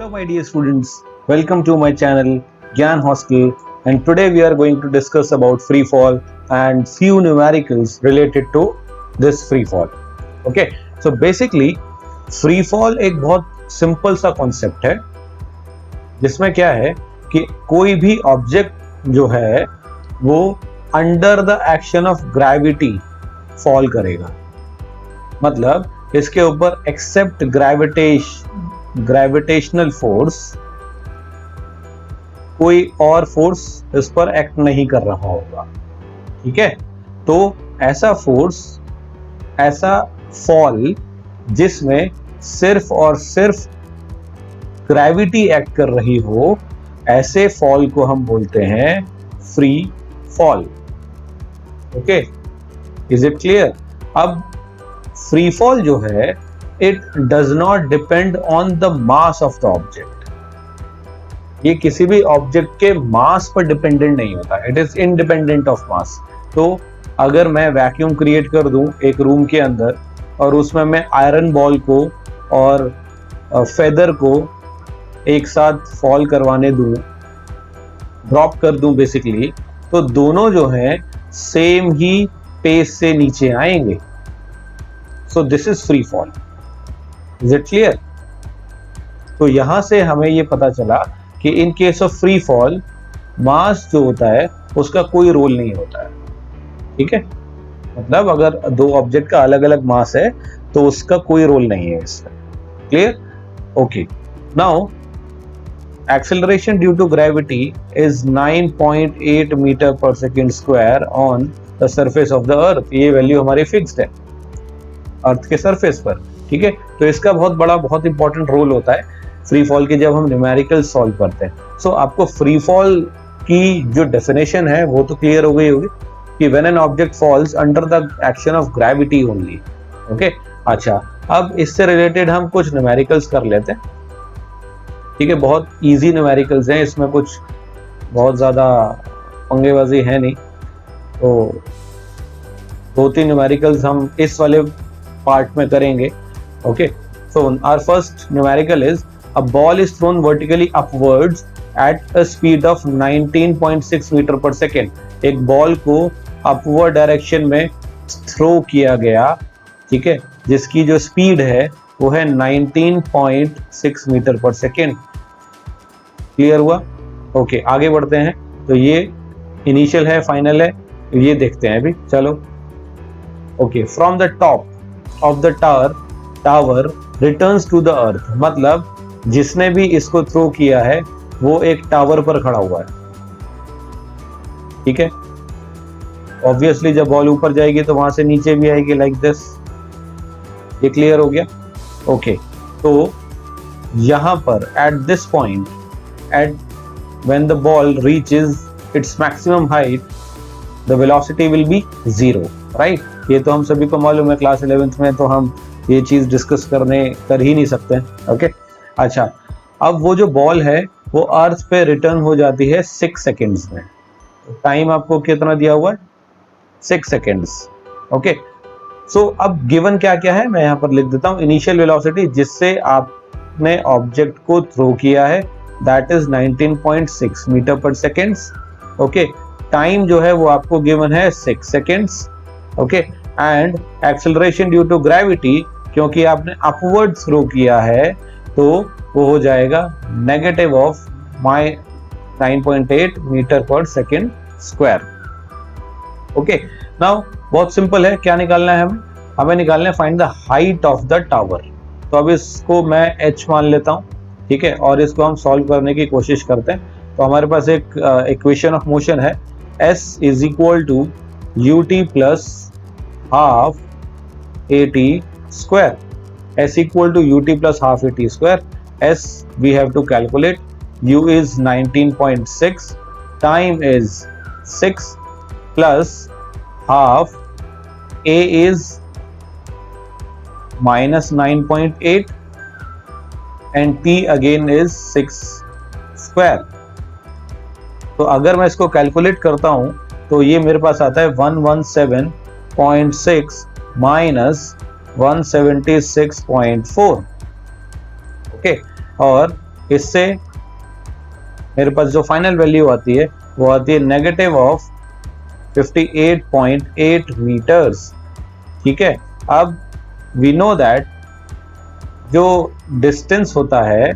Hello my dear students, welcome to my channel Gyan Hostel, and today we are going to discuss about free fall and few numericals related to this free fall. Okay, so basically free fall एक बहुत simple सा concept है जिसमें क्या है कि कोई भी ऑब्जेक्ट जो है वो under the action of gravity fall करेगा, मतलब इसके ऊपर एक्सेप्ट ग्रेविटेशनल फोर्स कोई और फोर्स इस पर एक्ट नहीं कर रहा होगा। ठीक है, तो ऐसा फोर्स, ऐसा फॉल जिसमें सिर्फ और सिर्फ ग्रेविटी एक्ट कर रही हो, ऐसे फॉल को हम बोलते हैं free fall. Okay, is it clear? अब फ्री फॉल जो है it does not depend on the mass of the object. ये किसी भी ऑब्जेक्ट के मास पर डिपेंडेंट नहीं होता, it is independent of mass. तो अगर मैं वैक्यूम क्रिएट कर दूं एक रूम के अंदर और उसमें मैं आयरन बॉल को और फेदर को एक साथ फॉल करवाने दूं, ड्रॉप कर दूं बेसिकली, तो दोनों जो हैं सेम ही पेस से नीचे आएंगे। So this is free fall. Is it clear? तो यहां से हमें ये पता चला कि in case of free fall mass जो होता है उसका कोई रोल नहीं होता है। ठीक है, मतलब अगर दो ऑब्जेक्ट का अलग अलग मास है तो उसका कोई रोल नहीं है इसका। Clear? Okay, now acceleration due to gravity is 9.8 metre per second square on the surface of the earth. ये वैल्यू हमारी फिक्स्ड है अर्थ के सरफेस पर। ठीक है, तो इसका बहुत इंपॉर्टेंट रोल होता है फ्री फॉल के जब हम न्यूमेरिकल सॉल्व करते हैं। सो आपको फ्री फॉल की जो डेफिनेशन है वो तो क्लियर हो गई होगी कि when an object falls under the action of gravity only. Okay, अच्छा, अब इससे रिलेटेड हम कुछ न्यूमेरिकल्स कर लेते हैं। ठीक है, बहुत इजी न्यूमेरिकल्स हैं, इसमें कुछ बहुत ज़्यादा पंगेबाजी है नहीं। तो दो तीन न्यूमेरिकल्स हम इस वाले पार्ट में करेंगे। Okay, so our first numerical is a ball is thrown vertically upwards at a speed of 19.6 metre per second. एक बॉल को अपवर्ड डायरेक्शन में थ्रो किया गया, ठीक है, जिसकी जो स्पीड है वो है 19.6 मीटर पर सेकेंड। क्लियर हुआ? ओके, आगे बढ़ते हैं। तो ये इनिशियल है, फाइनल है, ये देखते हैं अभी। चलो, okay, from the top of the tower returns to the earth, मतलब जिसने भी इसको थ्रो किया है वो एक टावर पर खड़ा हुआ है। ठीक है, ऑब्वियसली जब बॉल ऊपर जाएगी तो वहां से नीचे भी आएगी, लाइक दिस। ये क्लियर हो गया? ओके, तो यहां पर at this point, at when the ball reaches its maximum height, the velocity will be 0, right? ये तो हम सभी को मालूम है, क्लास 11th में तो हम ये चीज डिस्कस कर ही नहीं सकते। ओके, अच्छा, अब वो जो बॉल है वो अर्थ पे रिटर्न हो जाती है 6 सेकेंड्स में। टाइम आपको कितना दिया हुआ है? 6 सेकेंड्स। ओके, सो अब गिवन क्या क्या है मैं यहाँ पर लिख देता हूँ। इनिशियल वेलोसिटी जिससे आपने ऑब्जेक्ट को थ्रो किया है that is 19.6 metre per seconds. Okay, time जो है वो आपको गिवन है 6 seconds. Okay, and acceleration due to gravity, क्योंकि आपने अपवर्ड थ्रो किया है तो वो हो जाएगा negative of 9.8 metre per second square. Okay, now बहुत सिंपल है, क्या निकालना है हमें निकालना है find the height of the tower. तो अब इसको मैं h मान लेता हूँ, ठीक है, और इसको हम सॉल्व करने की कोशिश करते हैं। तो हमारे पास एक इक्वेशन ऑफ मोशन है, s is equal to ut plus half at square. s equal to ut plus half at square. s we have to calculate, u is 19.6, time is 6 plus half, a is minus 9.8 and t again is 6 square। तो अगर मैं इसको calculate करता हूं तो ये मेरे पास आता है 117.6 माइनस 176.4। ओके, और इससे मेरे पास जो फाइनल वैल्यू आती है वो आती है नेगेटिव ऑफ 58.8 मीटर्स। ठीक है, अब वी नो दैट जो डिस्टेंस होता है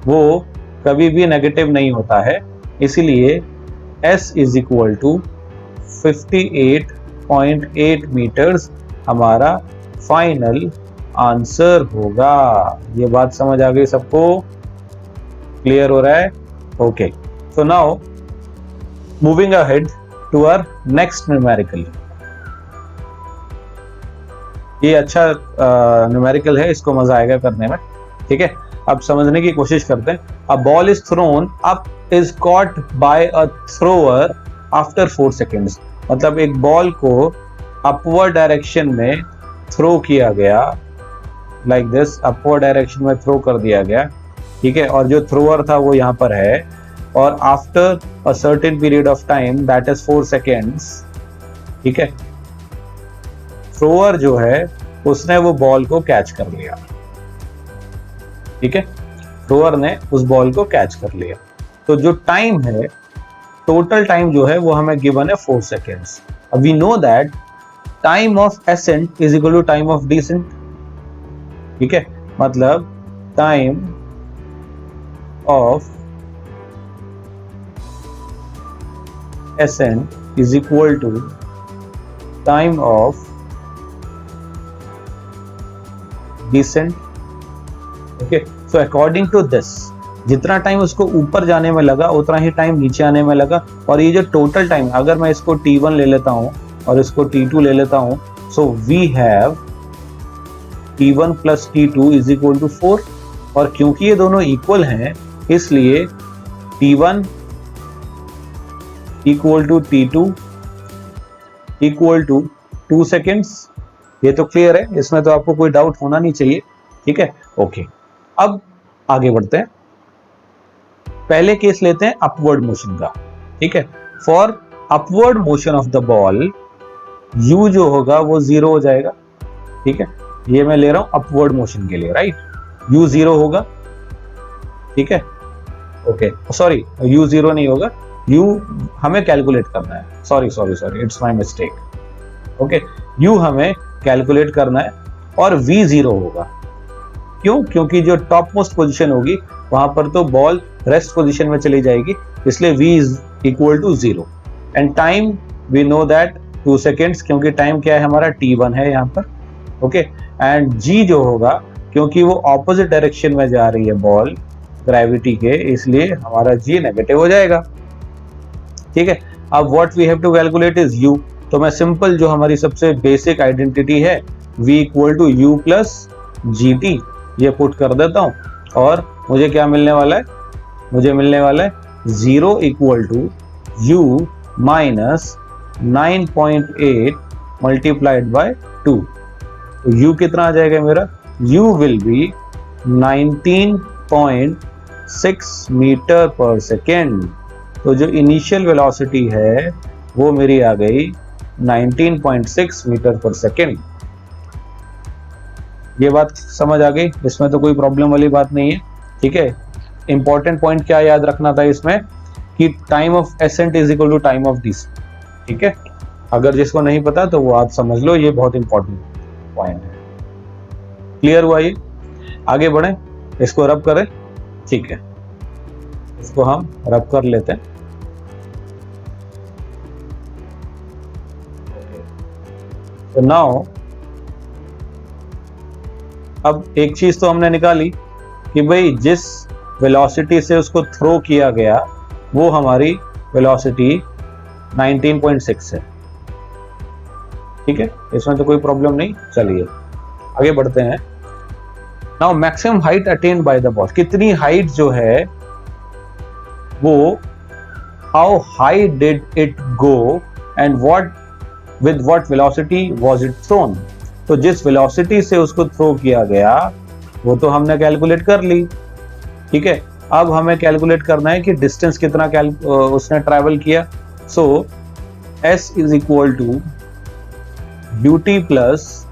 वो कभी भी नेगेटिव नहीं होता है, इसीलिए s is equal to 58.8 meters हमारा फाइनल आंसर होगा। ये बात समझ आ गई सबको? क्लियर हो रहा है? Okay, so now moving ahead to our next numerical. ये अच्छा न्यूमेरिकल है, इसको मजा आएगा करने में। ठीक है, अब समझने की कोशिश करते हैं। अ ball is throne up is caught by a thrower after 4 seconds. मतलब एक बॉल को अपवर्ड डायरेक्शन में थ्रो किया गया, लाइक दिस, अपवर्ड डायरेक्शन में थ्रो कर दिया गया। ठीक है, और जो थ्रोअर था वो यहाँ पर है, और after a certain period of time that is 4 seconds. ठीक है, थ्रोअर जो है उसने वो बॉल को कैच कर लिया। ठीक है, थ्रोअर ने उस बॉल को कैच कर लिया। तो जो टाइम है, टोटल टाइम जो है वो हमें गिवन है 4 सेकेंड्स। अब we know that time of ascent is equal to time of descent. ठीक है, मतलब time of ascent is equal to time of descent. Okay, so according to this जितना टाइम उसको ऊपर जाने में लगा उतना ही टाइम नीचे आने में लगा। और ये जो टोटल टाइम, अगर मैं इसको t1 ले लेता हूं और इसको t2 ले लेता हूं, so we have t1 plus t2 is equal to 4। और क्योंकि ये दोनों इक्वल हैं इसलिए t1 equal to t2 equal to 2 seconds. ये तो क्लियर है, इसमें तो आपको कोई डाउट होना नहीं चाहिए। ठीक है, ओके, अब आगे बढ़ते हैं। पहले केस लेते हैं अपवर्ड मोशन का। ठीक है, for upward motion of the ball u जो होगा वो 0 हो जाएगा। ठीक है, ये मैं ले रहा हूं अपवर्ड मोशन के लिए, राइट? u 0 होगा। ठीक है, ओके, सॉरी, u 0 नहीं होगा, u हमें कैलकुलेट करना है। Sorry, it's my mistake. Okay, u हमें कैलकुलेट करना है और v 0 होगा। क्यों? क्योंकि जो टॉप मोस्ट पोजिशन होगी वहां पर तो बॉल रेस्ट पोजिशन में चली जाएगी, इसलिए v is equal to 0। And time we know that 2 seconds, क्योंकि टाइम क्या है हमारा t1 है यहाँ पर। ओके, एंड g जो होगा, क्योंकि वो ऑपोजिट डायरेक्शन में जा रही है बॉल ग्रेविटी के, इसलिए हमारा g नेगेटिव हो जाएगा। ठीक है, अब what we have to calculate is u। तो मैं सिंपल जो हमारी सबसे बेसिक आइडेंटिटी है v equal to u plus gt, ये पुट कर देता हूं, और मुझे क्या मिलने वाला है? मुझे मिलने वाला है 0 equal to u minus 9.8 multiplied by 2। तो u कितना आ जाएगा मेरा? u will be 19.6 metre per second. तो जो इनिशियल वेलोसिटी है वो मेरी आ गई 19.6 मीटर पर सेकेंड। ये बात समझ आ गई? इसमें तो कोई प्रॉब्लम वाली बात नहीं है। ठीक है, इंपॉर्टेंट पॉइंट क्या याद रखना था इसमें कि time of ascent is equal to time of descent. ठीक है, अगर जिसको नहीं पता तो वो आप समझ लो, ये बहुत इंपॉर्टेंट पॉइंट है। क्लियर हुआ? ये आगे बढ़े, इसको रब करें। ठीक है, इसको हम रब कर लेते हैं। तो नाउ अब एक चीज तो हमने निकाली कि भाई जिस वेलोसिटी से उसको थ्रो किया गया वो हमारी वेलोसिटी 19.6 है। ठीक है, इसमें तो कोई प्रॉब्लम नहीं। चलिए आगे बढ़ते हैं। Now maximum height attained by the ball, कितनी हाइट जो है वो, how high did it go and what with what velocity was it thrown. तो जिस वेलोसिटी से उसको थ्रो किया गया वो तो हमने कैलकुलेट कर ली। ठीक है, अब हमें कैलकुलेट करना है कि डिस्टेंस कितना उसने ट्रैवल किया। So s is equal to ut plus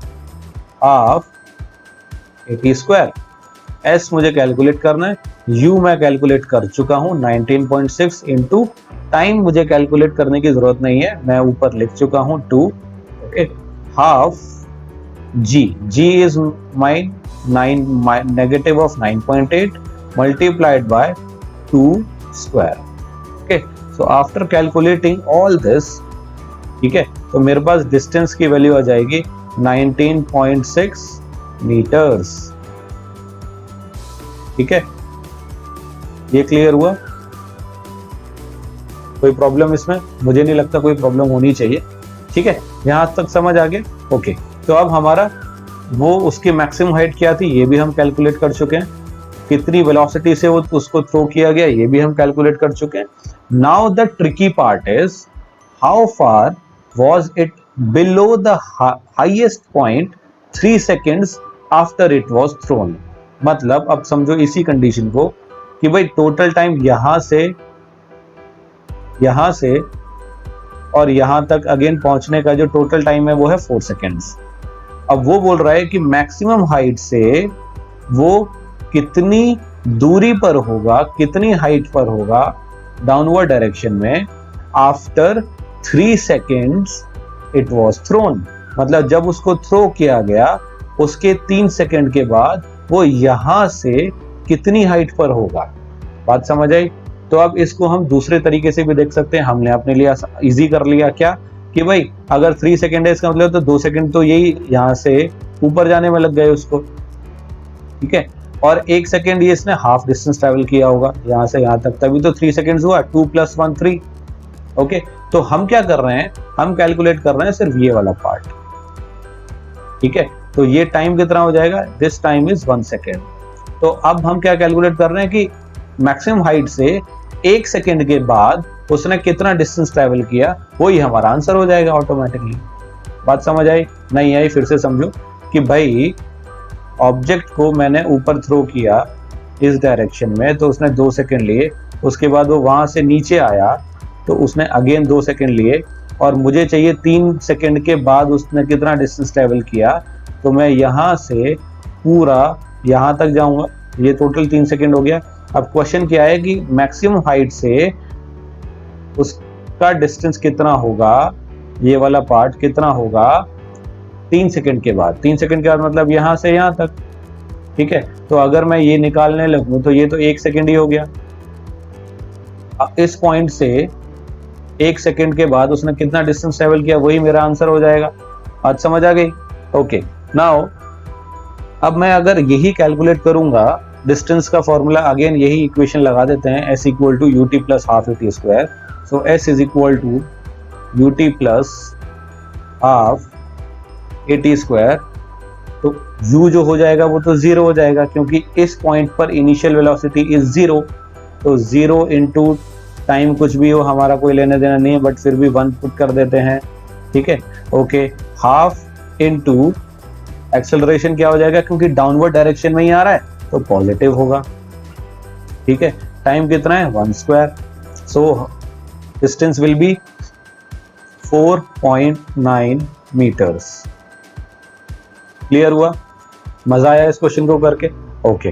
half at square. S मुझे कैलकुलेट करना है, यू मैं कैलकुलेट कर चुका हूं 19.6 इंटू टाइम मुझे कैलकुलेट करने की जरूरत नहीं है, मैं ऊपर लिख चुका हूं 2, okay, half g is my negative of 9.8 multiplied by 2 square, okay. So after calculating all this, ठीक है, तो मेरे पास डिस्टेंस की वैल्यू आ जाएगी 19.6 मीटर्स, ठीक है। ये क्लियर हुआ? कोई प्रॉब्लम इसमें? मुझे नहीं लगता कोई प्रॉब्लम होनी चाहिए, ठीक है। यहां तक समझ आ गया, ओके। तो अब हमारा वो उसकी मैक्सिमम हाइट क्या थी ये भी हम कैलकुलेट कर चुके हैं, कितनी वेलोसिटी से वो उसको थ्रो किया गया ये भी हम कैलकुलेट कर चुके हैं। Now the tricky part is how far was it below the highest point 3 seconds after it was thrown। मतलब अब समझो इसी कंडीशन को कि भाई टोटल टाइम यहां से और यहां तक अगेन पहुंचने का जो टोटल टाइम है वो है 4 सेकेंड्स। अब वो बोल रहा है कि मैक्सिमम हाइट से वो कितनी दूरी पर होगा, कितनी हाइट पर होगा डाउनवर्ड डायरेक्शन में after 3 seconds it was throne. मतलब जब उसको थ्रो किया गया उसके 3 सेकेंड के बाद वो यहां से कितनी हाइट पर होगा। बात समझ आई? तो अब इसको हम दूसरे तरीके से भी देख सकते हैं। हमने अपने लिए इजी कर लिया क्या कि भाई अगर 3 सेकेंड है इसका मतलब तो 2 सेकेंड तो यही यहां से ऊपर जाने में लग गए उसको, ठीक है। और 1 सेकेंड ये इसने हाफ डिस्टेंस ट्रेवल किया होगा यहां से यहां तक, तभी तो 3 सेकेंड्स हुआ। 2 + 1 3, ओके। तो हम क्या कर रहे हैं, हम कैलकुलेट कर रहे हैं सिर्फ ये वाला पार्ट, ठीक है। तो ये टाइम कितना हो जाएगा, दिस टाइम इज 1 सेकेंड। तो अब हम क्या कैलकुलेट कर रहे हैं कि मैक्सिमम हाइट से 1 सेकेंड के बाद उसने कितना डिस्टेंस ट्रेवल किया, वही हमारा आंसर हो जाएगा ऑटोमेटिकली। बात समझ आई? नहीं आई? फिर से समझो कि भाई ऑब्जेक्ट को मैंने ऊपर थ्रो किया इस डायरेक्शन में तो उसने 2 सेकेंड लिए, उसके बाद वो वहां से नीचे आया तो उसने अगेन 2 सेकेंड लिए, और मुझे चाहिए 3 सेकेंड के बाद उसने कितना डिस्टेंस ट्रेवल किया। तो मैं यहाँ से पूरा यहाँ तक जाऊंगा, ये टोटल 3 सेकेंड हो गया। अब क्वेश्चन क्या है कि मैक्सिमम हाइट से उसका डिस्टेंस कितना होगा, ये वाला पार्ट कितना होगा 3 सेकेंड के बाद। 3 सेकेंड के बाद मतलब यहाँ से यहाँ तक, ठीक है। तो अगर मैं ये निकालने लगूं तो ये तो 1 सेकेंड ही हो गया। इस पॉइंट से 1 सेकेंड के बाद उसने कितना डिस्टेंस ट्रेवल किया वही मेरा आंसर हो जाएगा। आज समझ आ गई? ओके। नाउ अब मैं अगर यही कैलकुलेट करूंगा डिस्टेंस का फॉर्मूला, अगेन यही इक्वेशन लगा देते हैं, s = ut + ½ at square। So s = ut + ½ at square। तो u जो हो जाएगा वो तो 0 हो जाएगा क्योंकि इस पॉइंट पर इनिशियल वेलोसिटी इज 0। तो 0 इंटू टाइम कुछ भी हो हमारा कोई लेने देना नहीं है, बट फिर भी 1 पुट कर देते हैं, ठीक है। ओके, ½ इंटू एक्सेलरेशन क्या हो जाएगा, क्योंकि डाउनवर्ड डायरेक्शन में ही आ रहा है तो पॉजिटिव होगा, ठीक है। टाइम कितना है 1 square. So distance will be 4.9 meters. Clear हुआ? मजा आया इस क्वेश्चन को करके? ओके।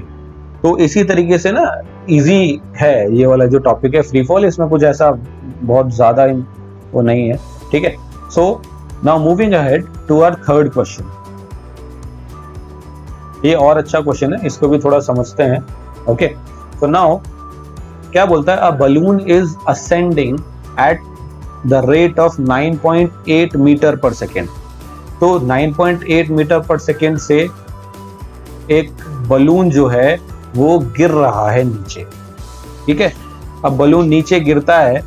तो इसी तरीके से ना इजी है ये वाला जो टॉपिक है फ्री फॉल, इसमें कुछ ऐसा बहुत ज्यादा वो नहीं है, ठीक है। So now moving ahead to our third question. ये और अच्छा क्वेश्चन है, इसको भी थोड़ा समझते हैं, ओके। सो नाउ क्या बोलता है, a balloon is ascending at the rate of 9.8 metre per second. तो 9.8 मीटर पर सेकेंड से एक बलून जो है वो गिर रहा है नीचे, ठीक है। अब बलून नीचे गिरता है,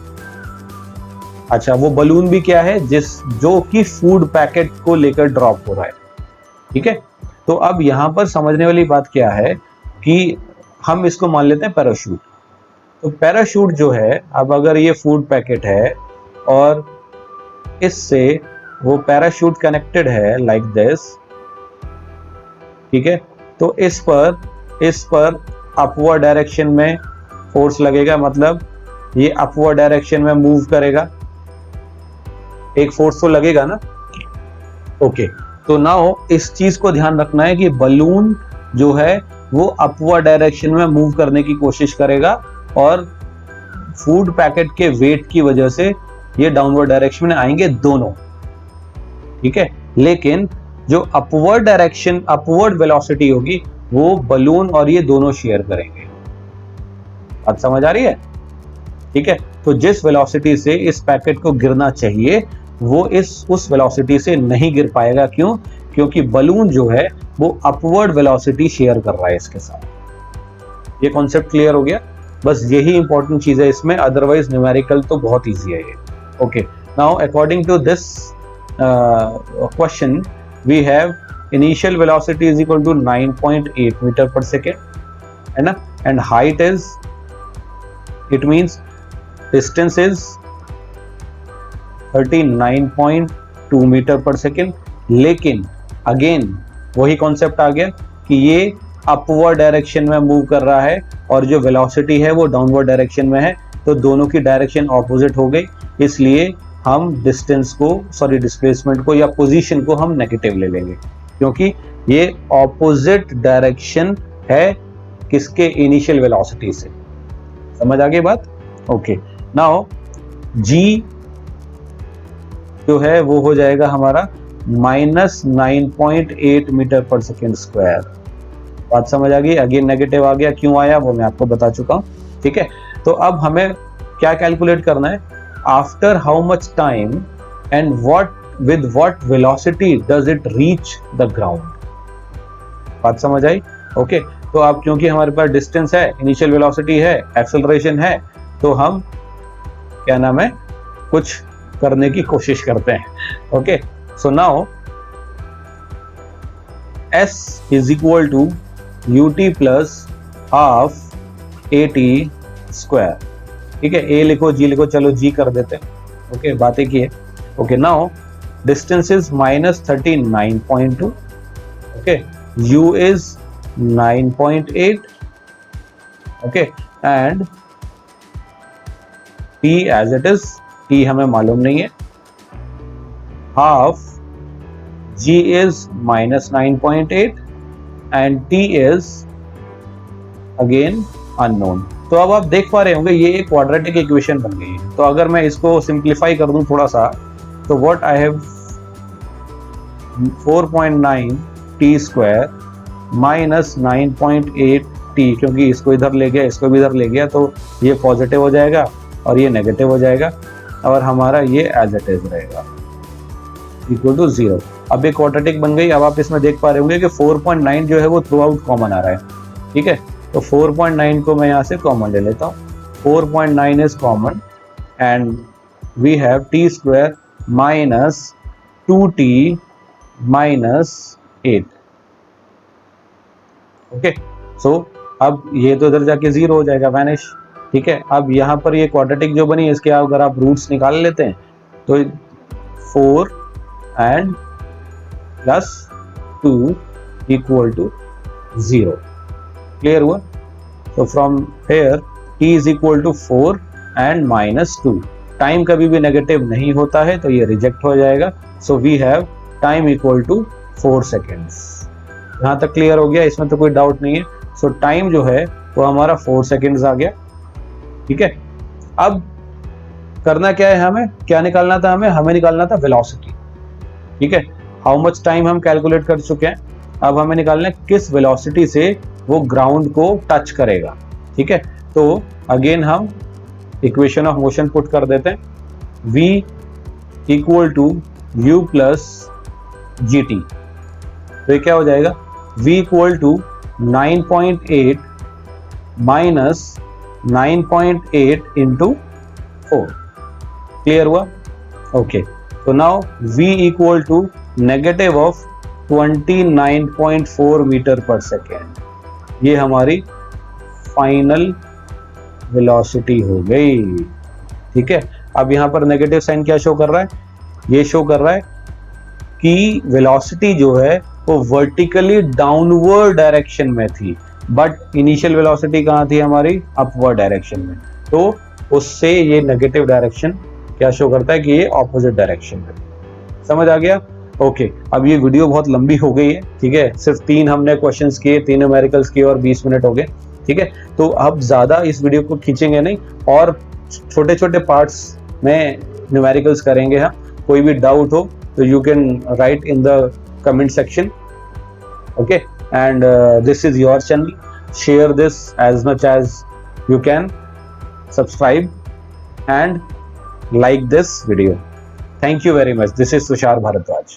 अच्छा वो बलून भी क्या है जो कि फूड पैकेट को लेकर ड्रॉप हो रहा है, ठीक है। तो अब यहां पर समझने वाली बात क्या है कि हम इसको मान लेते हैं पैराशूट। तो पैराशूट जो है, अब अगर ये फूड पैकेट है और इससे वो पैराशूट कनेक्टेड है लाइक दिस, ठीक है। तो इस पर अपवर्ड डायरेक्शन में फोर्स लगेगा, मतलब ये अपवर्ड डायरेक्शन में मूव करेगा, एक फोर्स तो लगेगा ना, ओके। तो नाउ इस चीज को ध्यान रखना है कि बलून जो है वो अपवर्ड डायरेक्शन में मूव करने की कोशिश करेगा और फूड पैकेट के वेट की वजह से ये डाउनवर्ड डायरेक्शन में आएंगे दोनों, ठीक है। लेकिन जो अपवर्ड डायरेक्शन, अपवर्ड वेलोसिटी होगी वो बलून और ये दोनों शेयर करेंगे। बात समझ आ रही है? ठीक है। तो जिस वेलोसिटी से इस पैकेट को गिरना चाहिए वो उस वेलोसिटी से नहीं गिर पाएगा। क्यों? क्योंकि बलून जो है वो अपवर्ड वेलोसिटी शेयर कर रहा है इसके साथ। ये कॉन्सेप्ट क्लियर हो गया? बस यही इंपॉर्टेंट चीज है इसमें, अदरवाइज न्यूमेरिकल तो बहुत ईजी है ये। Okay, now according to this question we have initial velocity is equal to 9.8 metre per second, है ना, and height is, it means distance is 39.2 meter per second. लेकिन अगेन वही कॉन्सेप्ट आ गया कि ये अपवर्ड डायरेक्शन में मूव कर रहा है और जो वेलोसिटी है वो डाउनवर्ड डायरेक्शन में है, तो दोनों की डायरेक्शन ऑपोजिट हो गई। इसलिए हम डिस्टेंस को, सॉरी डिस्प्लेसमेंट को या पोजीशन को हम नेगेटिव ले लेंगे, क्योंकि ये ऑपोजिट डायरेक्शन है किसके? इनिशियल वेलोसिटी से। समझ आ गई बात? ओके, नाउ जी जो है वो हो जाएगा हमारा -9.8 मीटर पर सेकेंड स्क्वायर। बात समझ आ गई? अगेन नेगेटिव आ गया, क्यों आया वो मैं आपको बता चुका हूं, ठीक है। तो अब हमें क्या कैलकुलेट करना है? After how much time and with what velocity does it reach the ground. बात समझ आई? ओके, तो अब क्योंकि हमारे पास डिस्टेंस है, इनिशियल वेलोसिटी है, एक्सेलरेशन है, तो हम क्या नाम है कुछ करने की कोशिश करते हैं। Okay, so now s is equal to ut plus half at square, ठीक है। a लिखो, g लिखो, चलो g कर देते हैं। ओके, बात एक ही है। Okay, now distance is -39.2, okay, u is 9.8, okay, and t as it is, t हमें मालूम नहीं है, half g is -9.8 and t is again unknown। तो अब आप देख पा रहे होंगे ये एक क्वाड्रेटिक इक्वेशन बन गई है। तो अगर मैं इसको सिंप्लीफाई कर दूं थोड़ा सा, तो what I have 4.9 t square minus 9.8 t, क्योंकि इसको इधर ले गया, इसको भी इधर ले गया, तो ये पॉजिटिव हो जाएगा और ये नेगेटिव हो जाएगा और हमारा ये एज इट इज रहेगा इक्वल टू 0। अब एक क्वाड्रेटिक बन गई। अब आप इसमें देख पा रहे होंगे कि 4.9 जो है वो थ्रू आउट कॉमन आ रहा है, ठीक है। तो 4.9 को मैं यहाँ से कॉमन ले लेता हूँ। 4.9 is common and we have t square minus 2t minus 8। Okay, so अब ये तो इधर जाके 0 हो जाएगा, वैनिश, ठीक है। अब यहाँ पर ये क्वाड्रेटिक जो बनी इसके अगर आप रूट्स निकाल लेते हैं तो 4 and plus 2 equal to 0। Clear हुआ? तो from here t is equal to 4 and -2। Time कभी भी नेगेटिव नहीं होता है तो ये रिजेक्ट हो जाएगा। So we have time equal to 4 seconds. यहाँ तक क्लियर हो गया? इसमें तो कोई डाउट नहीं है। सो टाइम जो है वो हमारा 4 सेकेंड्स आ गया, ठीक है। अब करना क्या है, हमें क्या निकालना था? हमें निकालना था वेलोसिटी, ठीक है। हाउ मच टाइम हम कैलकुलेट कर चुके हैं। अब हमें निकालना है किस वेलोसिटी से वो ग्राउंड को टच करेगा, ठीक है। तो अगेन हम इक्वेशन ऑफ मोशन पुट कर देते हैं, v equal to u plus gt। तो ये क्या हो जाएगा? v equal to 9.8 minus 9.8 into 4। Clear हुआ? ओके, तो now v equal to negative of 29.4 meter per second. ये हमारी फाइनल वेलोसिटी हो गई, ठीक है। अब यहाँ पर नेगेटिव साइन क्या शो कर रहा है? ये शो कर रहा है कि वेलोसिटी जो है वो वर्टिकली डाउनवर्ड डायरेक्शन में थी, बट इनिशियल वेलोसिटी कहाँ थी हमारी? अपवर्ड डायरेक्शन में। तो उससे ये नेगेटिव डायरेक्शन क्या शो करता है कि ये ऑपोजिट डायरेक्शन में। समझ आ गया? ओके, अब ये वीडियो बहुत लंबी हो गई है, ठीक है, सिर्फ 3 हमने क्वेश्चंस किए, 3 न्यूमेरिकल्स किए और 20 मिनट हो गए, ठीक है। तो अब ज़्यादा इस वीडियो को खींचेंगे नहीं और छोटे छोटे पार्ट्स में न्यूमेरिकल्स करेंगे हम। कोई भी डाउट हो तो you can write in the comment section, okay. And this is your channel, share this as much as you can, subscribe and like this video. Thank you very much. This is Tushar Bharadwaj.